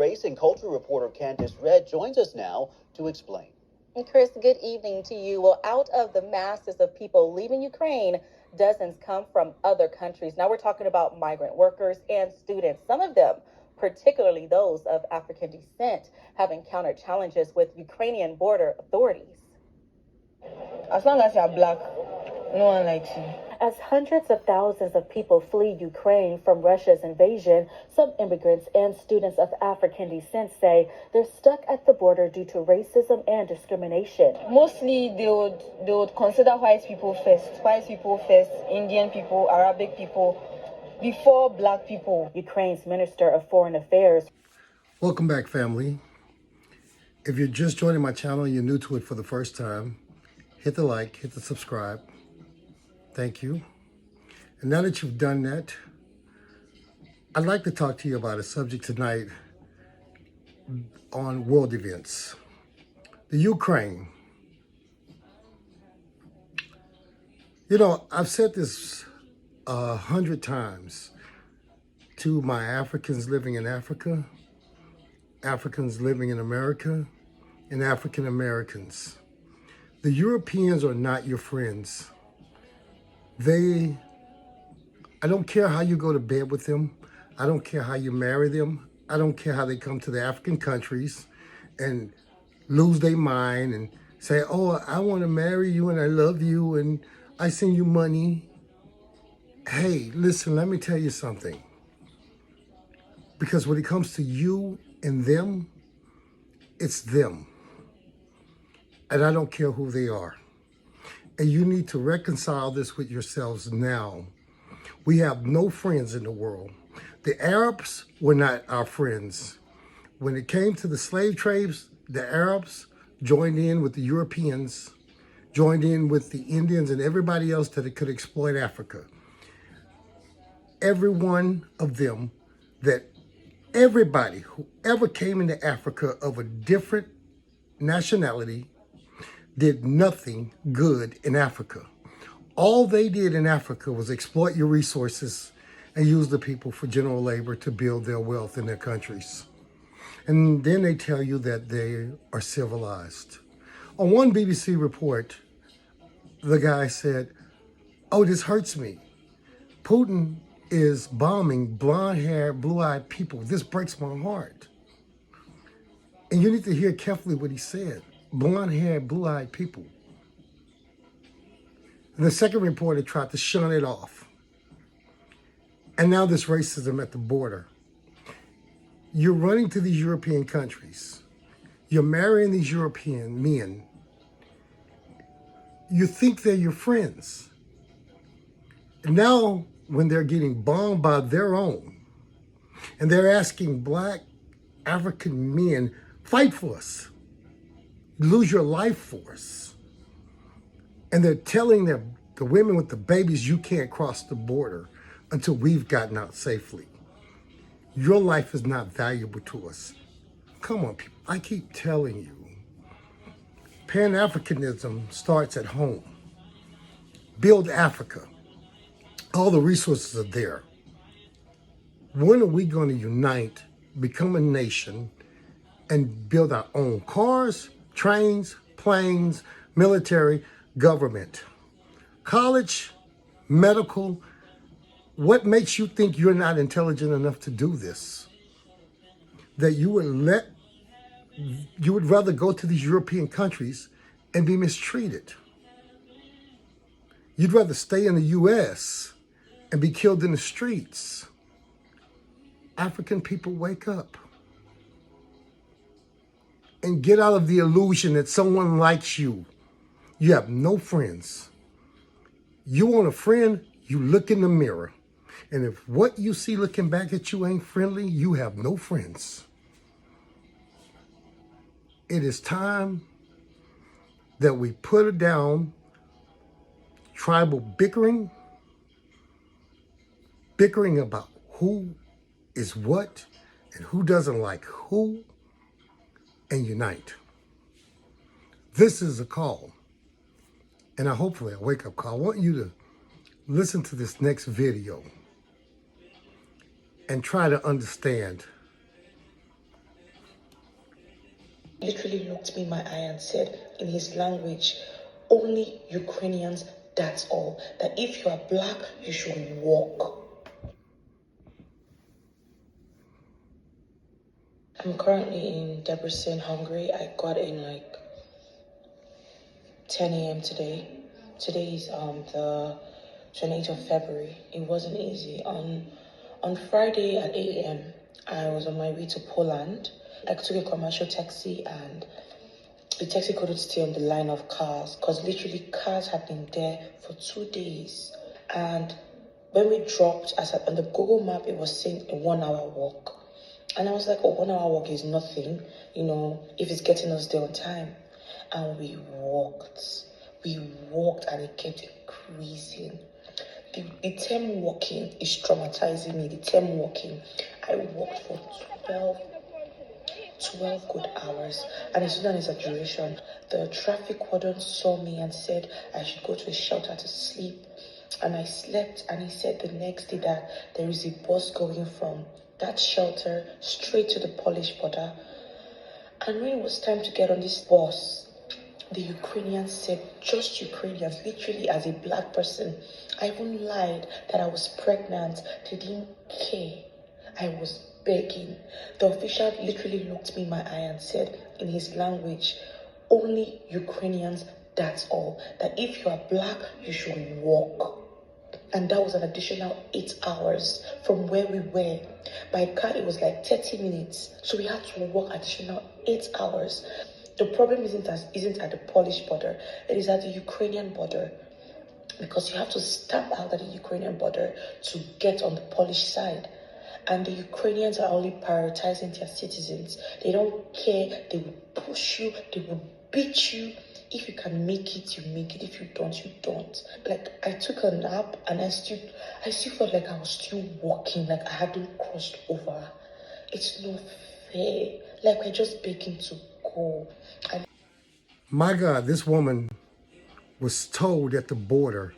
Race and culture reporter Candice Red joins us now to explain. And Chris, good evening to you. Well, out of the masses of people leaving Ukraine, dozens come from other countries. Now we're talking about migrant workers and students. Some of them, particularly those of African descent, have encountered challenges with Ukrainian border authorities. As long as you're black, no one likes you. As hundreds of thousands of people flee Ukraine from Russia's invasion, some immigrants and students of African descent say they're stuck at the border due to racism and discrimination. Mostly they would consider white people first, Indian people, Arabic people, before black people. Ukraine's Minister of Foreign Affairs. Welcome back, family. If you're just joining my channel, you're new to it for the first time, hit the like, hit the subscribe. Thank you. And now that you've done that, I'd like to talk to you about a subject tonight on world events. The Ukraine. You know, I've said this 100 times to my Africans living in Africa, Africans living in America, and African Americans. The Europeans are not your friends. I don't care how you go to bed with them. I don't care how you marry them. I don't care how they come to the African countries and lose their mind and say, oh, I want to marry you and I love you and I send you money. Hey, listen, let me tell you something. Because when it comes to you and them, it's them. And I don't care who they are. And you need to reconcile this with yourselves now. We have no friends in the world. The Arabs were not our friends. When it came to the slave trades, the Arabs joined in with the Europeans, joined in with the Indians and everybody else that could exploit Africa. Every one of them, everybody who ever came into Africa of a different nationality did nothing good in Africa. All they did in Africa was exploit your resources and use the people for general labor to build their wealth in their countries. And then they tell you that they are civilized. On one BBC report, the guy said, oh, this hurts me. Putin is bombing blonde-haired, blue-eyed people. This breaks my heart. And you need to hear carefully what he said. Blonde-haired, blue-eyed people. And the second reporter tried to shun it off. And now this racism at the border. You're running to these European countries. You're marrying these European men. You think they're your friends. And now, when they're getting bombed by their own, and they're asking black African men, fight for us. Lose your life for us. And they're telling the women with the babies, you can't cross the border until we've gotten out safely. Your life is not valuable to us. Come on, people. I keep telling you, Pan-Africanism starts at home. Build Africa. All the resources are there. When are we going to unite, become a nation, and build our own cars, trains, planes, military, government, college, medical? What makes you think you're not intelligent enough to do this? That you would rather go to these European countries and be mistreated. You'd rather stay in the U.S. and be killed in the streets. African people, wake up. And get out of the illusion that someone likes you. You have no friends. You want a friend, you look in the mirror. And if what you see looking back at you ain't friendly, you have no friends. It is time that we put down tribal bickering about who is what and who doesn't like who, and unite. This is a call, and hopefully a wake-up call. I want you to listen to this next video and try to understand literally looked me in my eye and said in his language, only Ukrainians, that's all. That if you are black, you should walk. I'm currently in Debrecen, Hungary. I got in like 10 a.m. today. Today is the 28th of February. It wasn't easy. On Friday at 8 a.m., I was on my way to Poland. I took a commercial taxi and the taxi couldn't stay on the line of cars because literally cars had been there for 2 days. And when we dropped, on the Google map, it was saying a 1 hour walk. And I was like, oh, 1 hour walk is nothing, if it's getting us there on time. And we walked and it kept increasing. The term walking is traumatizing me. The term walking, I walked for 12 good hours, and it's not an exaggeration. The traffic warden saw me and said I should go to a shelter to sleep, and I slept. And he said the next day that there is a bus going from that shelter straight to the Polish border. And when it was time to get on this bus, the Ukrainians said, just Ukrainians, literally as a black person. I even lied that I was pregnant. They didn't care. I was begging. The official literally looked me in my eye and said in his language, only Ukrainians, that's all. That if you are black, you should walk. And that was an additional 8 hours from where we were. By car, it was like 30 minutes. So we had to walk additional 8 hours. The problem isn't at the Polish border. It is at the Ukrainian border. Because you have to stamp out at the Ukrainian border to get on the Polish side. And the Ukrainians are only prioritizing their citizens. They don't care. They will push you. They will beat you. If you can make it, you make it. If you don't, you don't. Like, I took a nap and I still felt like I was still walking, like I hadn't crossed over. It's not fair. Like, we're just begging to go. My God, this woman was told at the border,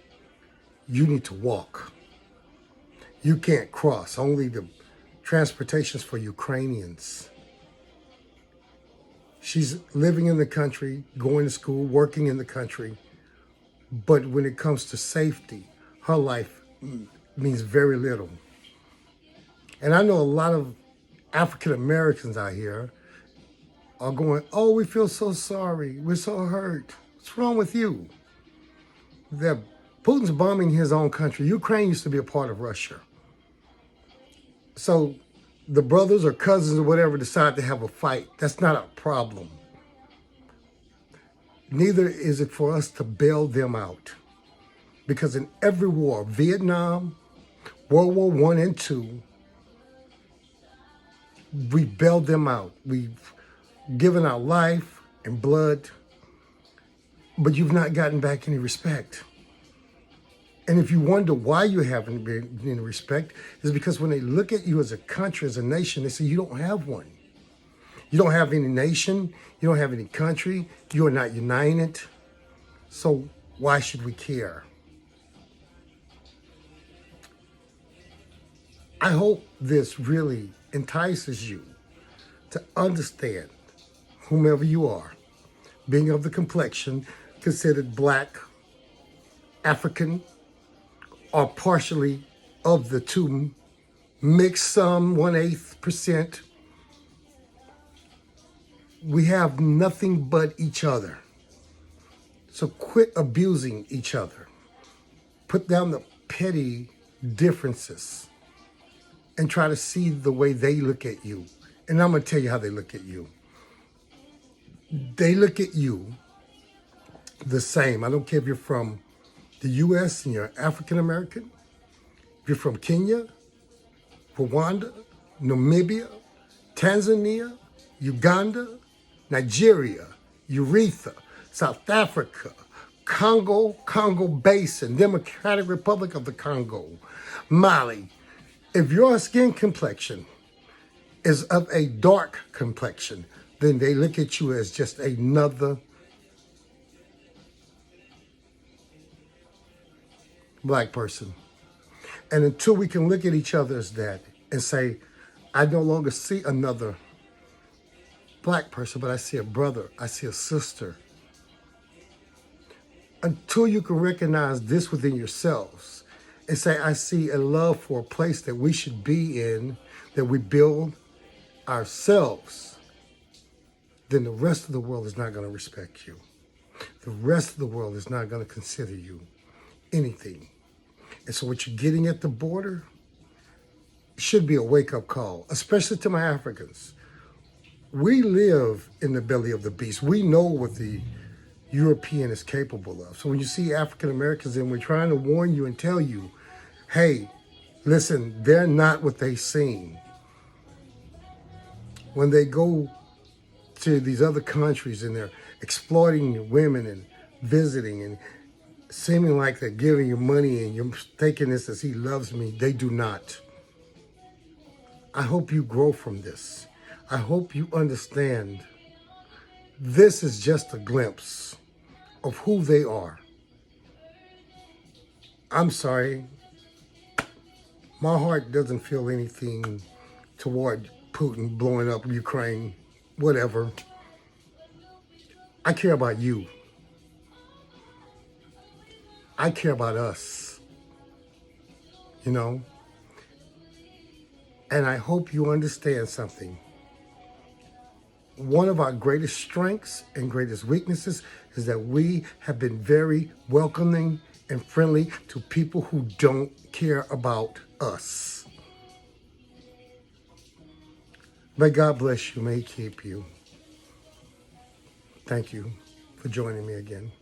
you need to walk. You can't cross. Only the transportation's for Ukrainians. She's living in the country, going to school, working in the country. But when it comes to safety, her life means very little. And I know a lot of African Americans out here are going, oh, we feel so sorry. We're so hurt. What's wrong with you? Putin's bombing his own country. Ukraine used to be a part of Russia. So the brothers or cousins or whatever decide to have a fight. That's not a problem. Neither is it for us to bail them out. Because in every war, Vietnam, World War I and II, we bailed them out. We've given our life and blood, but you've not gotten back any respect. And if you wonder why you haven't been any respect, is because when they look at you as a country, as a nation, they say you don't have one. You don't have any nation. You don't have any country. You are not united. So why should we care? I hope this really entices you to understand, whomever you are, being of the complexion, considered black, African, or partially of the two, mixed some 1/8%. We have nothing but each other. So quit abusing each other. Put down the petty differences and try to see the way they look at you. And I'm going to tell you how they look at you. They look at you the same. I don't care if you're from the U.S. and you're African American, if you're from Kenya, Rwanda, Namibia, Tanzania, Uganda, Nigeria, Urethra, South Africa, Congo Basin, Democratic Republic of the Congo, Mali. If your skin complexion is of a dark complexion, then they look at you as just another black person. And until we can look at each other as that and say, I no longer see another black person, but I see a brother, I see a sister. Until you can recognize this within yourselves and say, I see a love for a place that we should be in, that we build ourselves, then the rest of the world is not going to respect you. The rest of the world is not going to consider you anything. And so what you're getting at the border should be a wake-up call, especially to my Africans. We live in the belly of the beast. We know what the European is capable of. So when you see African Americans, and we're trying to warn you and tell you, hey, listen, they're not what they seem. When they go to these other countries and they're exploiting women and visiting and seeming like they're giving you money and you're taking this as he loves me, they do not. I hope you grow from this. I hope you understand this is just a glimpse of who they are. I'm sorry. My heart doesn't feel anything toward Putin blowing up Ukraine, whatever. I care about you. I care about us, you know? And I hope you understand something. One of our greatest strengths and greatest weaknesses is that we have been very welcoming and friendly to people who don't care about us. May God bless you. May He keep you. Thank you for joining me again.